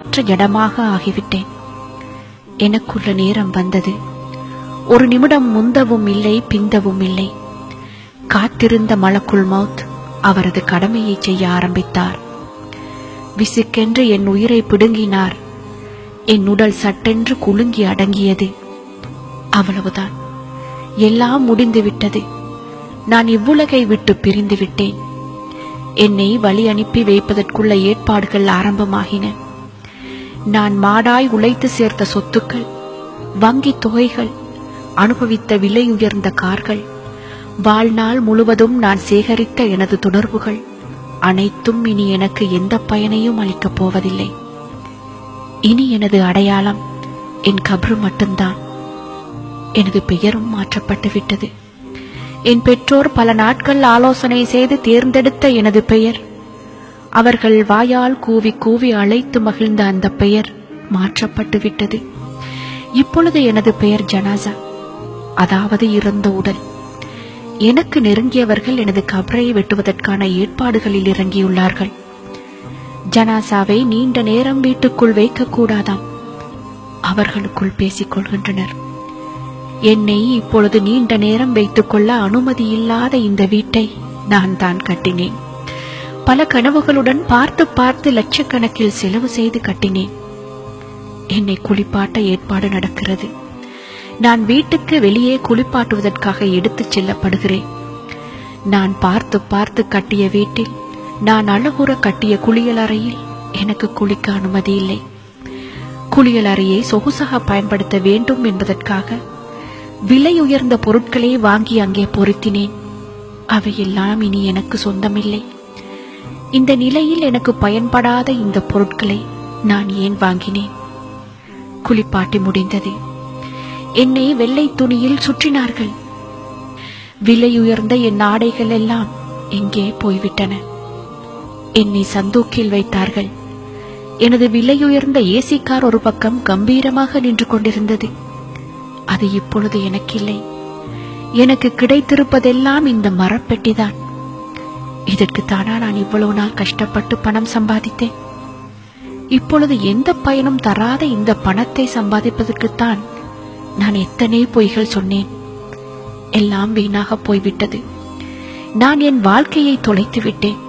உயிரற்ற ஜடமாக ஆகிவிட்டேன். எனக்குள்ள நேரம் வந்தது. ஒரு நிமிடம் முந்தவும் இல்லை, பிந்தவும் இல்லை. காத்திருந்த மலக்குல் மௌத் அவரது கடமையை செய்ய ஆரம்பித்தார். விசுக்கென்று என் உயிரை பிடுங்கினார். என் உடல் சட்டென்று குலுங்கி அடங்கியது. அவ்வளவுதான், எல்லாம் முடிந்துவிட்டது. நான் இவ்வுலகை விட்டு பிரிந்து விட்டேன். என்னை வழி அனுப்பி வைப்பதற்குள்ள ஏற்பாடுகள் ஆரம்பமாகின. நான் மாடாய் உழைத்து சேர்த்த சொத்துக்கள், வங்கி தொகைகள், அனுபவித்த விலை உயர்ந்த கார்கள், வாழ்நாள் முழுவதும் நான் சேகரித்த எனது தொடர்புகள் அனைத்தும் இனி எனக்கு எந்த பயனையும் அளிக்கப் போவதில்லை. இனி எனது அடையாளம் என் கப்ரு மட்டும்தான். எனது பெயரும் மாற்றப்பட்டு விட்டது. என் பெற்றோர் பல நாட்கள் ஆலோசனை செய்து தேர்ந்தெடுத்த எனது பெயர், அவர்கள் வாயால் கூவி கூவி அழைத்து மகிழ்ந்த அந்த பெயர் மாற்றப்பட்டு விட்டது. இப்பொழுது எனது பெயர் ஜனாசா, அதாவது இறந்த உடல். எனக்கு நெருங்கியவர்கள் எனது கபரை வெட்டுவதற்கான ஏற்பாடுகளில் இறங்கியுள்ளார்கள். ஜனாசாவை நீண்ட நேரம் வீட்டுக்குள் வைக்கக்கூடாதாம். அவர்களுக்குள் பேசிக் கொள்கின்றனர். என்னை இப்பொழுது நீண்ட நேரம் வைத்துக் கொள்ள அனுமதி இல்லாத இந்த வீட்டை நான் தான் கட்டினேன். பல கனவுகளுடன் பார்த்து பார்த்து லட்சக்கணக்கில் செலவு செய்து கட்டினேன். என்னை குளிப்பாட்ட ஏற்பாடு நடக்கிறது. நான் வீட்டுக்கு வெளியே குளிப்பாட்டுவதற்காக எடுத்துச் செல்லப்படுகிறேன். நான் பார்த்து பார்த்து கட்டிய வீட்டில், நான் அழகுற கட்டிய குளியலறையில் எனக்கு குளிக்க அனுமதி இல்லை. குளியலறையை சொகுசாக பயன்படுத்த வேண்டும் என்பதற்காக விலை உயர்ந்த பொருட்களை வாங்கி அங்கே பொருத்தினேன். அவையெல்லாம் இனி எனக்கு சொந்தமில்லை. இந்த நிலையில் எனக்கு பயன்படாத இந்த பொருட்களை நான் ஏன் வாங்கினேன்? குளிப்பாட்டி முடிந்தது. என்னை வெள்ளை துணியில் சுற்றினார்கள். விலை உயர்ந்த என் ஆடைகள் எல்லாம் எங்கே போய்விட்டன? என்னை சந்தூக்கில் வைத்தார்கள். எனது விலையுயர்ந்த ஏசி கார் ஒரு பக்கம் கம்பீரமாக நின்று கொண்டிருந்தது. அது இப்பொழுது எனக்கில்லை. எனக்கு கிடைத்திருப்பதெல்லாம் இந்த மரப்பெட்டிதான். இதற்குத்தானா நான் இவ்வளவு நாள் கஷ்டப்பட்டு பணம் சம்பாதித்தேன்? இப்பொழுது எந்த பயனும் தராத இந்த பணத்தை சம்பாதிப்பதற்குத்தான் நான் எத்தனை பொய்கள் சொன்னேன். எல்லாம் வீணாக போய்விட்டது. நான் என் வாழ்க்கையை தொலைத்து விட்டேன்.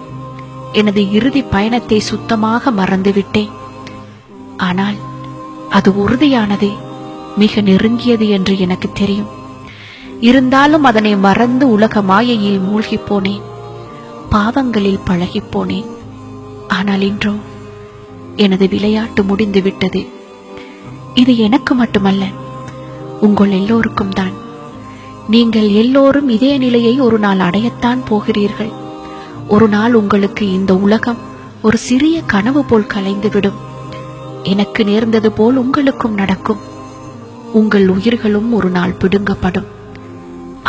எனது இறுதி பயணத்தை சுத்தமாக மறந்துவிட்டேன். ஆனால் அது உறுதியானது, மிக நெருங்கியது என்று எனக்கு தெரியும். இருந்தாலும் அதனை மறந்து உலக மாயையில் மூழ்கி போனேன். பாவங்களில் பழகி போனேன். ஆனால் இன்றோ எனது விளையாட்டு முடிந்து விட்டது. இது எனக்கு மட்டுமல்ல, உங்கள் எல்லோருக்கும் தான். நீங்கள் எல்லோரும் இதே நிலையை ஒரு நாள் அடையத்தான் போகிறீர்கள். ஒரு நாள் உங்களுக்கு இந்த உலகம் ஒரு சிறிய கனவு போல் கலைந்துவிடும். எனக்கு நேர்ந்தது போல் உங்களுக்கும் நடக்கும். உங்கள் உயிர்களும் ஒரு நாள் பிடுங்கப்படும்.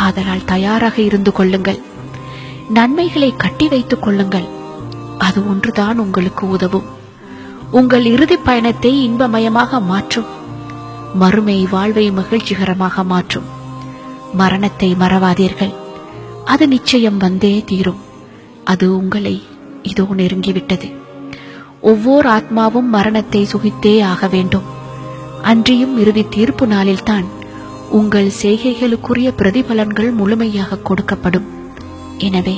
ஆதலால் தயாராக இருந்து கொள்ளுங்கள். நன்மைகளை கட்டி வைத்துக் கொள்ளுங்கள். அது ஒன்றுதான் உங்களுக்கு உதவும். உங்கள் இறுதி பயணத்தை இன்பமயமாக மாற்றும். மறுமை வாழ்வை மகிழ்ச்சிகரமாக மாற்றும். மரணத்தை மறவாதீர்கள். அது நிச்சயம் வந்தே தீரும். அது உங்களை இதோ நெருங்கிவிட்டது. ஒவ்வொரு ஆத்மாவும் மரணத்தை சுகித்தே ஆக வேண்டும். அன்றியும் இறுதி தீர்ப்பு நாளில்தான் உங்கள் செய்கைகளுக்குரிய பிரதிபலன்கள் முழுமையாக கொடுக்கப்படும். எனவே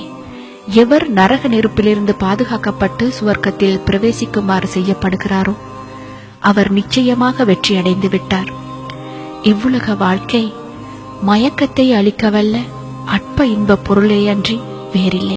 எவர் நரக நெருப்பிலிருந்து பாதுகாக்கப்பட்டு சுவர்க்கத்தில் பிரவேசிக்குமாறு செய்யப்படுகிறாரோ அவர் நிச்சயமாக வெற்றி அடைந்து விட்டார். இவ்வுலக வாழ்க்கை மயக்கத்தை அளிக்கவல்ல அற்ப இன்ப பொருளே அன்றி வேறில்லை.